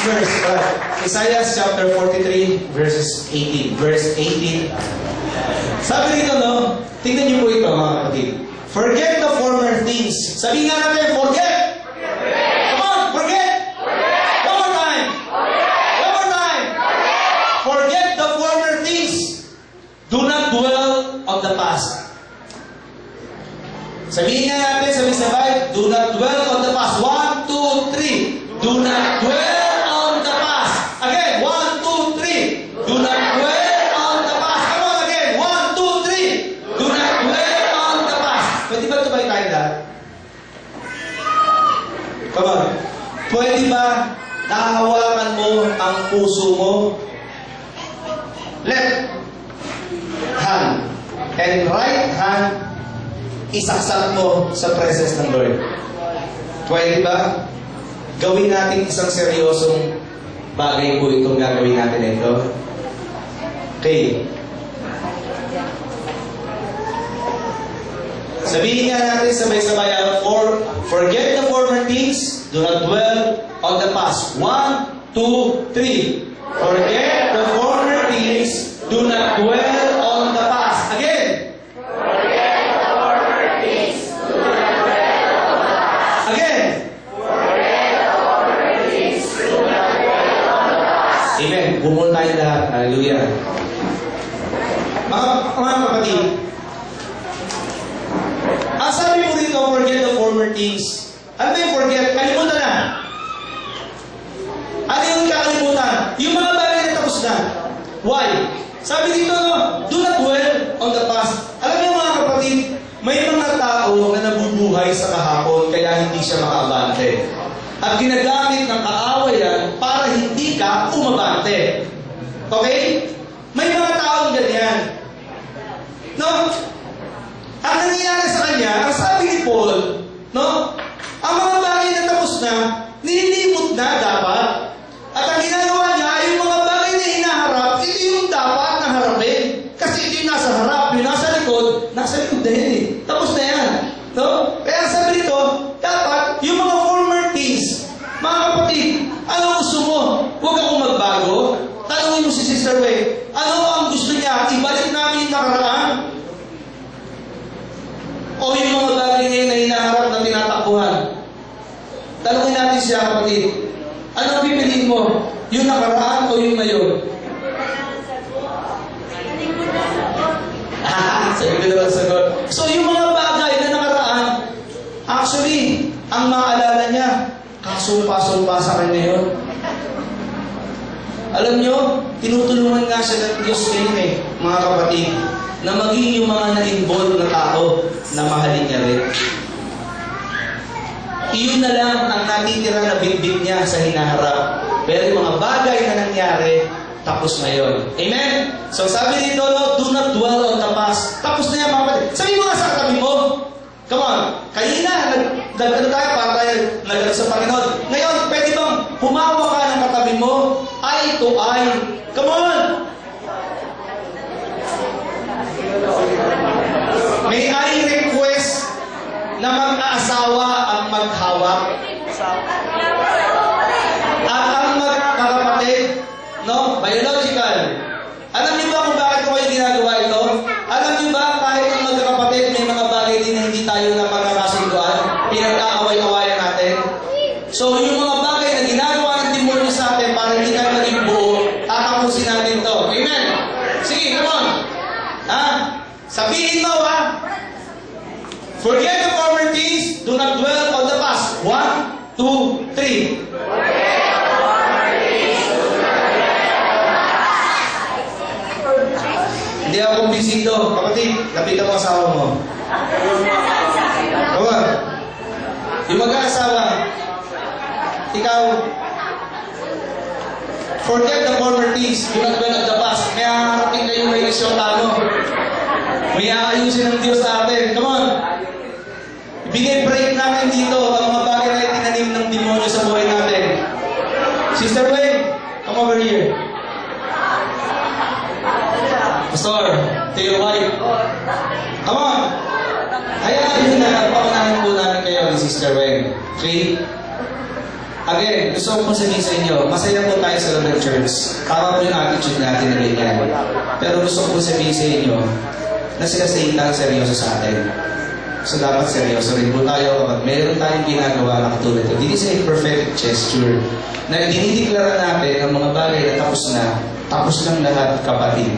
verse. Isaiah chapter 43, verses 18. Verse 18. Sabi dito, no? Tingnan niyo po ito, mga kapatid. Forget the former things. Sabi nga natin, forget! Come on, forget! One more time! One more time! Forget the former things. Do not dwell on the past. Sabihin nga natin, sabay-sabay, do not dwell on the past. 1, 2, 3. Do not dwell on the past. Again, 1, 2, 3. Do not dwell on the past. Come on again. 1, 2, 3. Do not dwell on the past. Pwede ba ito ba tayo lahat? Come on. Pwede ba nahawakan mo ang puso mo? Left hand and right hand isaksak mo sa presence ng Lord. Pwede ba? Gawin natin isang seryosong bagay po itong gagawin natin ito. Okay. Sabihin nga natin sabay-sabay, forget the former things, do not dwell on the past. 1, 2, 3. Forget the former things, do not dwell on the past. Again. Amen. Bumul tayo lahat. Hallelujah. Mga kapatid, ang sabi mo rito, forget the former things. Ano ba yung forget? Kalimutan na. Ano yung kakalimutan? Yung mga bagay na tapos na. Why? Sabi dito, do not dwell on the past. Alam niyo mga kapatid, may mga tao na nabubuhay sa kahapon kaya hindi siya makaabante. At ginagamit ng kaawayan para hindi ka umabante. Okay? May mga taong ganyan. No? Ang nangyayari sa kanya, ang sabi ni Paul, no? Ang mga bagay na tapos na, nililimot na dapat. At ang ginagawa niya, yung mga bagay na hinaharap, ito yung dapat na harapin. Kasi ito yung nasa harap, yung nasa likod na yan eh. Tapos na yan. No? Kaya sabi nito, dapat yung mga former things, mga kapatid, ano gusto mo? Huwag akong magbago. Tanungin mo si Sister Wei, ano ang gusto niya? Ibalik namin yung nakaraan? O yung mga bagay ngayon na hinaharap na tinatakbuhan? Tanungin natin siya, kapatid. Ano pipiliin mo? Yung nakaraan o yung ngayon? Sabi ko naman sagot. So yung mga bagay na nakaraan, actually, ang maalala niya, kasumpa-sumpa sa kanya yun. Alam nyo, tinutulungan nga siya ng Diyos ngayon eh, mga kapatid, na maging yung mga na-involved na tao na mahalin niya rin. Iyon na lang ang natitira na bitbit niya sa hinaharap. Pero yung mga bagay na nangyari, tapos na yun. Amen? So sabi dito, do not dwell on the past. Tapos na yan, mga kapatid. Sabi mo nga sa katabi mo, come on, kanina, nagano tayo para tayo nagano sa Panginoon. Ngayon, pwede bang humawa ka ng katabi mo, eye to eye? Come on! May I request na mag-aasawa ang maghawak? At ang magkakapatid, no? Biological. Alam niyo ba kung bakit ko kayo ginagawa ito? Alam niyo ba kahit ang magkakapatid, may mga bagay din na hindi tayo na pagkakasunduan? Pinag-aaway-awayan natin. So, yung mga bagay na ginagawa ng demonyo sa atin para hindi tayo maging buo, tatapusin natin to. Amen? Sige, come on. Ha? Sabihin mo, ha? Forget the former things, do not dwell on the past. 1, 2, 3. Hindi ako kumbisido. Kapatid, lapitan mo asawa mo. Come on. Yung mag-aasawa, ikaw, forget the former things, do not dwell on the past. May haharapin kayong may resultado. May aayusin ng Diyos sa atin. Come on. Binibreak namin dito ang mga bagay na itinanim ng demonyo sa buhay natin. Sister Wayne, come over here. Pastor, to your wife. Come on. Hayaan nyo na paunahan po namin kayo ni Sister Wayne. Okay? Again, gusto ko pong sabihin sa inyo, masaya po tayo sa loob ng church. Tama po yung attitude natin na ganyan. Pero gusto ko pong sabihin sa inyo na sila Satan seryoso sa atin. So dapat seryoso rin po tayo kapag meron tayong ginagawa na katulad ito. This is a prophetic gesture na dinideklara natin ang mga bagay na tapos lang lahat, kapatid.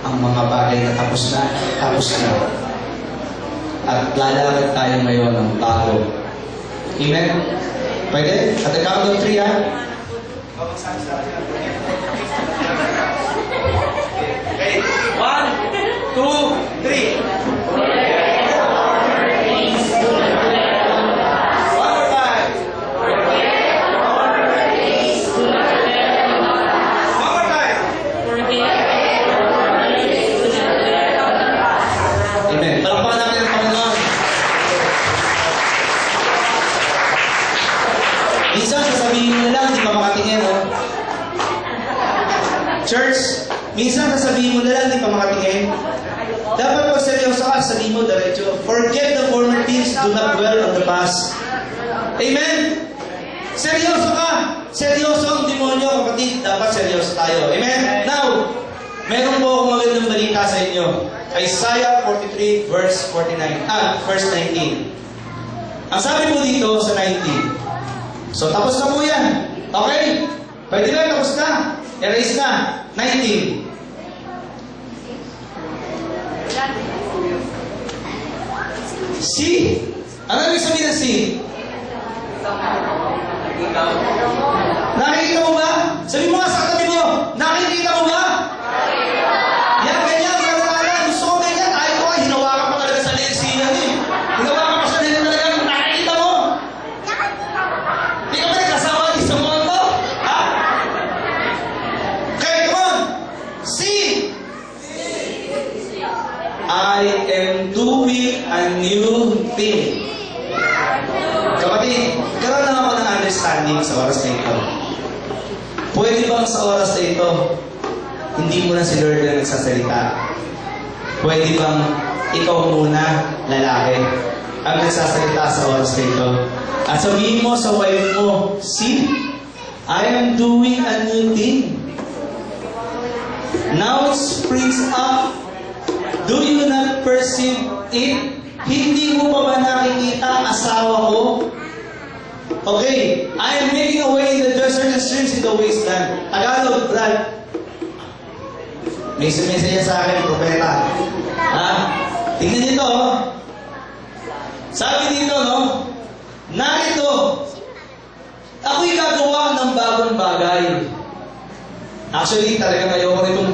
Ang mga bagay na tapos na. At lalakad tayo ngayon ng bago. Amen? Pwede? At the count of 3, ha? Okay. 1, 2, 3. Church, minsan sasabihin mo na lang, di pa makatingin. Dapat pag seryoso ka, sabihin mo diretso. Forget the former things, do not dwell on the past. Amen? Seryoso ka. Seryoso ang demonyo, kapatid. Dapat seryoso tayo. Amen? Now, meron po akong magandang balita sa inyo. Isaiah 43, verse 19. Ang sabi po dito sa 19. So, tapos na po yan. Okay? Pwede na, tapos na. Erase na. 19. See? Ano ibig sabihin ng see? Nakikita mo ba? Sabi mo nga sa katabi mo, nakikita mo ba? Yan, ganyan, mga gusto ko ganyan. Ayaw ko, hinawakan pa talaga sa lensiyan eh. Hinawakan pa sa lensiyan talaga, nakikita mo? Hindi ka ba nagkasama din sa mundo? Ha? Okay, come on. See? I am doing a new thing. Kapatid, karoon lang ako ng understanding sa oras na ito. Pwede bang sa oras na ito, hindi mo na si Lord na nagsasalita? Pwede bang ikaw muna, lalaki, ang nagsasalita sa oras na ito? At sabihin mo sa wife mo, see, I am doing a new thing. Now it springs up. Do you not perceive it? Hindi mo pa ba nakikita ang asawa ko? Okay, I am making a way in the desert and streams in the wasteland. Tagalog, Brad. May sumisaya sa akin, propeta. Ha? Tingnan dito, oh. Sabi dito, no? Narito, ako'y gagawa ng bagong bagay. Actually, talagang ayoko nitong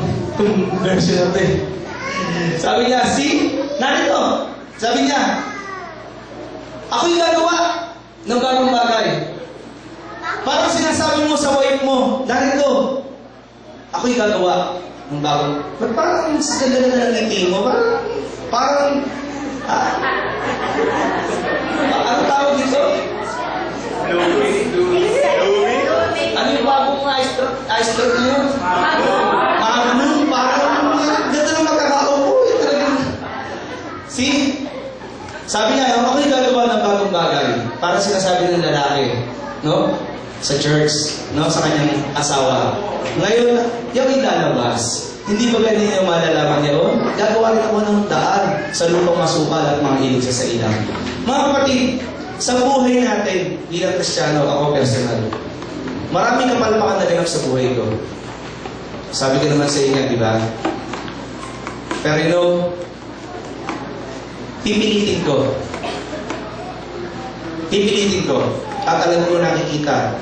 version natin. Sabi niya, see? Narito. Sabi niya, ako'y gagawa ng bagong bagay. Parang sinasabi mo sa wife mo, narito, ako'y gagawa ng bagong... Parang sa ganda na ngiti mo, parang... ano tawag dito? Ano yung bagong ice drop niyo? Magnum, parang ganda ng magkakaupo. See? Sabi niya, ako'y gagawa ng bagong bagay. Para sinasabi ng lalaki, no? Sa church, no? Sa kanyang asawa. Ngayon, yung ilalabas. Hindi ba ganyan yung malalaman niya? Oh, gagawa rin ako ng daan sa lupang masukal at mga hilig sa ilang. Mga kapatid, sa buhay natin, bilang Kristiyano, ako personal, maraming kapalpakan na ganap sa buhay ko. Sabi ko naman sa inyo, di ba? Pero you know, pipilitin ko, at alam ko nakikita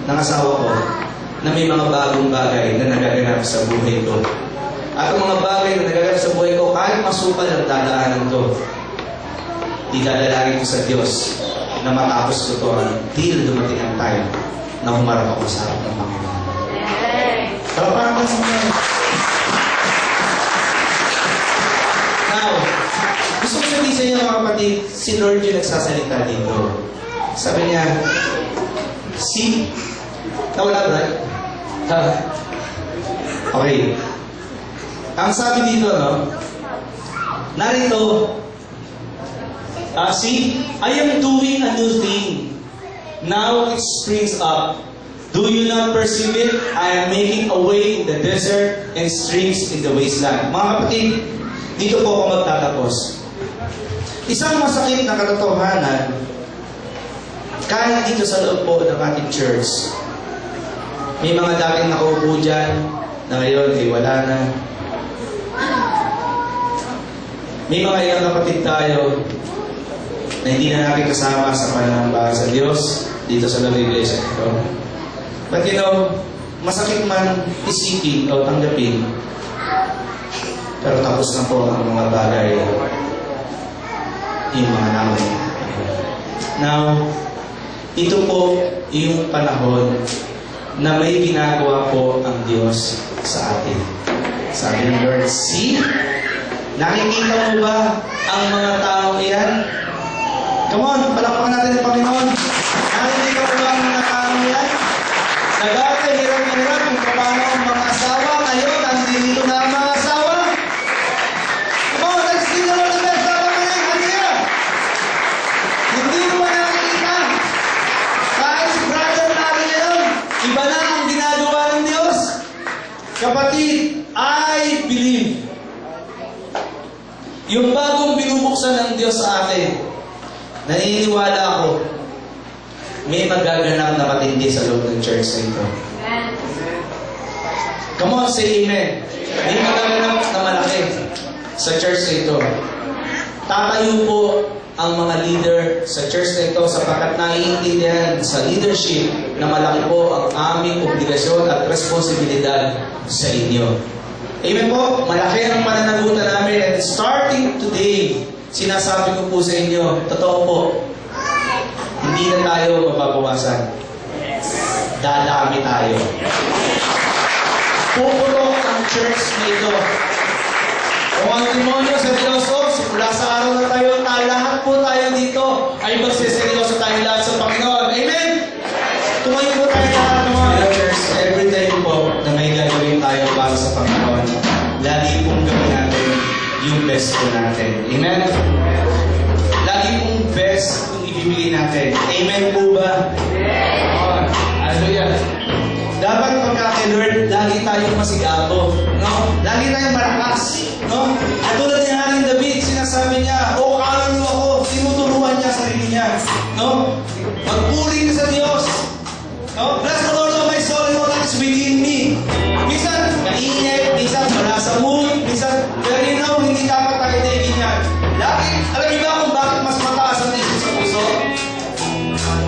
ng asawa ko na may mga bagong bagay na nagaganap sa buhay ko. At ang mga bagay na nagaganap sa buhay ko, kahit masukal ang dadaanan ko, idadalangin ko sa Diyos na matapos ko ito until dumating ang time na humarap ako sa harap ng Panginoon. Parang sa mga. Now, gusto ko sabihin sa inyo mga kapatid, si Lord yung nagsasalita dito. Sabi niya, see? Nawala ba? Okay. Ang sabi dito, no? Narito, see? I am doing a new thing. Now it springs up. Do you not perceive it? I am making a way in the desert and streams in the wasteland. Mga kapatid, dito po ako magtatapos. Isang masakit na katotohanan, kahit dito sa loob po ng ating church, may mga dating nakaupo dyan na ngayon ay wala na. May mga ilang kapatid tayo na hindi na natin kasama sa pananampalataya sa Diyos dito sa loob ng iglesia ito. But you know, masakit man isipin o tanggapin, pero tapos na po ang mga bagay yung mga namin. Now, ito po yung panahon na may ginagawa po ang Diyos sa atin. Sabi ng Lord, see? Nakikita mo ba ang mga taong iyan? Come on, palakpakan natin ang Panginoon. Nakikita mo ba ang mga taong iyan? Na dati hirap-hirap kung paano ang mga asawa, ngayon nandito na ang mga asawa. Come on, let's see the Lord the best. Hallelujah! Hindi mo ba nakikita? Kahit si brother natin ngayon, iba na ang ginagawa ng Diyos. Kapatid, I believe. Yung bagong binubuksan ng Diyos sa atin, naniniwala ako, may magaganap na matindi sa loob ng church na ito. Come on, say amen. May magaganap na malaki sa church na ito. Tatayo po ang mga leader sa church na ito sapagkat naiintindihan sa leadership na malaki po ang aming obligasyon at responsibilidad sa inyo. Amen po, malaki ang pananagutan namin and starting today, sinasabi ko po sa inyo, totoo po, hindi na tayo mababawasan. Dadami tayo. Puputok ang church na ito. Kung ang demonyo sa seryoso, simula sa araw na tayo, lahat po tayo dito ay magsiseryoso tayo lahat sa Panginoon. Amen? Tumayo po tayo lahat ng mga church. Every time po na may gagawin tayo para sa Panginoon, lagi pong gawin natin yung best po natin. Amen? Lagi pong best kung ibibigay natin. Amen po ba? Amen. Hallelujah. Dapat pagka kay Lord, lagi tayong masigapo. No? Lagi tayong malakas. No? At tulad ni Haring David, sinasabi niya, o kaano niyo ako, tinuturuan niya sarili niya. No? Magpuri ka sa Diyos. No? Bless the Lord of my soul and all that is within me. Minsan, mainit, minsan, wala sa mood, minsan, pero you know, hindi dapat tayo taking yan. Lagi, alam niyo ba kung bakit mas mataas ang isip sa puso?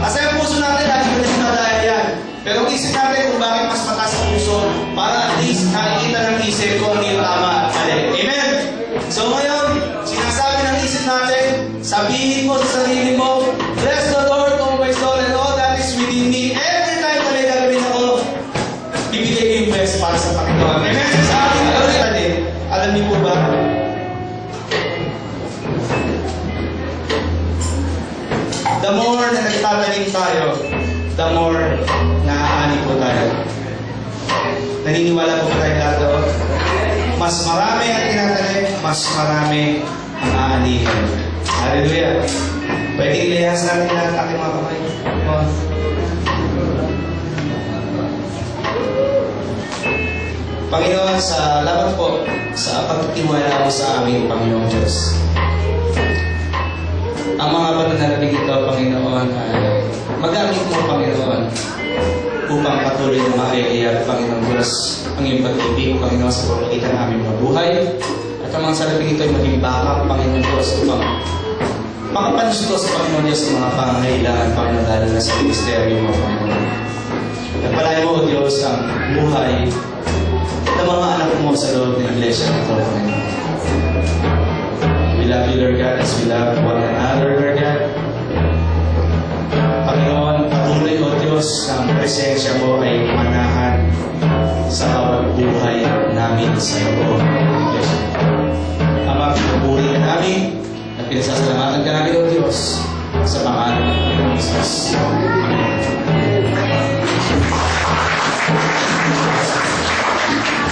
Kasi ang puso natin, lagi ko na dahil yan. Pero ang isip natin kung bakit mas mataas ang puso, para at least nakikita ng isip kung ano yung tama at mali. Amen? So ngayon, sinasabi ng isip natin, sabihin mo sa sarili mo, bless the Lord, oh my soul, and all that is within me. Every time na may gagawin ako, ibigay ko yung best para sa Panginoon. Amen? Sa ating gagawin din, alam niyo po ba? The more na nagtatanim tayo, the more naaani po tayo. Naniniwala po tayo lahat doon? Mas marami ang tinatanim, mas marami ang aanihin. Hallelujah! Pwede ilihas natin lahat ang ating mga kamay. Panginoon, salamat po sa pagtitiwala mo sa aming Panginoong Diyos. Ang mga pananalalig ito, Panginoon, ay magamit mo, Panginoon, upang patuloy na maiiyak, Panginoon Diyos, ang iyong pag-ibig, Panginoon, sa pagpagitan ng aming mga buhay. At ang mga salabing ito ay maging bakap, Panginoon Diyos, upang makapansuto sa Panginoon Diyos sa mga pangangailangan, Panginoon, lalo na sa ministeryo mo, Panginoon. Nagpalain mo, O Diyos, ang buhay ng mga anak mo sa loob ng iglesia na ito, Panginoon. We love you, Lord God, as we love one another, Lord God. Panginoon, patuloy, O Diyos, ang presensya mo ay manahan sa bawat buhay namin sa loob ng iglesia. Ama, pinupuri ka namin at pinasasalamatan ka namin, O Diyos, sa pangalan ng Jesus.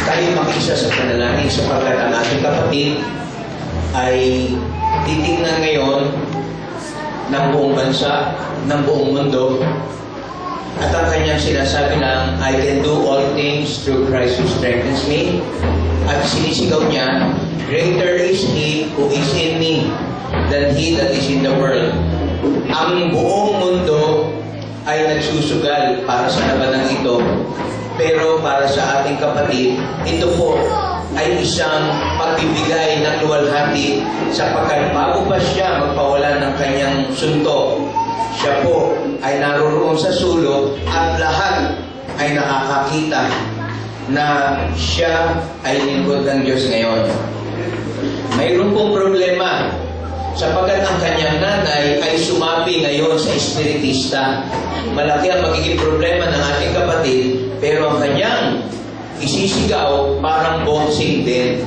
Tayo makisya sa panalangin sapagkat ang ating kapatid ay titignan ngayon ng buong bansa, ng buong mundo. At ang kanyang sinasabi lang, I can do all things through Christ who strengthens me. At sinisigaw niya, greater is He who is in me than he that is in the world. Ang buong mundo ay nagsusugal para sa labanang ito. Pero para sa ating kapatid, ito po ay isang pagbibigay ng luwalhati sapagkat bago pa siya magpawala ng kanyang suntok, siya po ay naroroon sa sulok at lahat ay nakakakita na siya ay lingkod ng Diyos ngayon. Mayroon pong problema sapagkat ang kanyang nanay ay sumapi ngayon sa espiritista. Malaki ang magiging problema ng ating kapatid, pero ang kanyang isisigaw parang boxing din.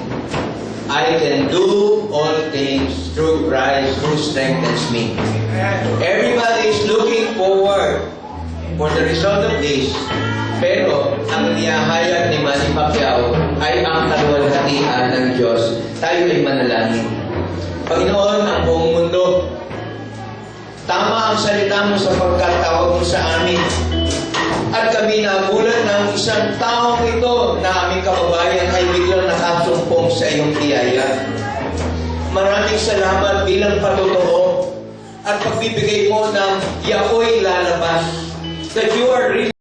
I can do all things through Christ who strengthens me. Everybody is looking forward for the result of this. Pero ang niyahayag ni Manny Pacquiao ay ang kaluwalhatian ng Diyos. Tayo ay manalangin. Panginoon, ang buong mundo, tama ang salita mo sa pagkatawag mo sa amin. At kami nagulat ng isang taong ito na aming kababayan ay biglang nakasumpong sa iyong biyaya. Maraming salamat bilang patotoo at pagbibigay mo ng yako'y lalabas. That you are really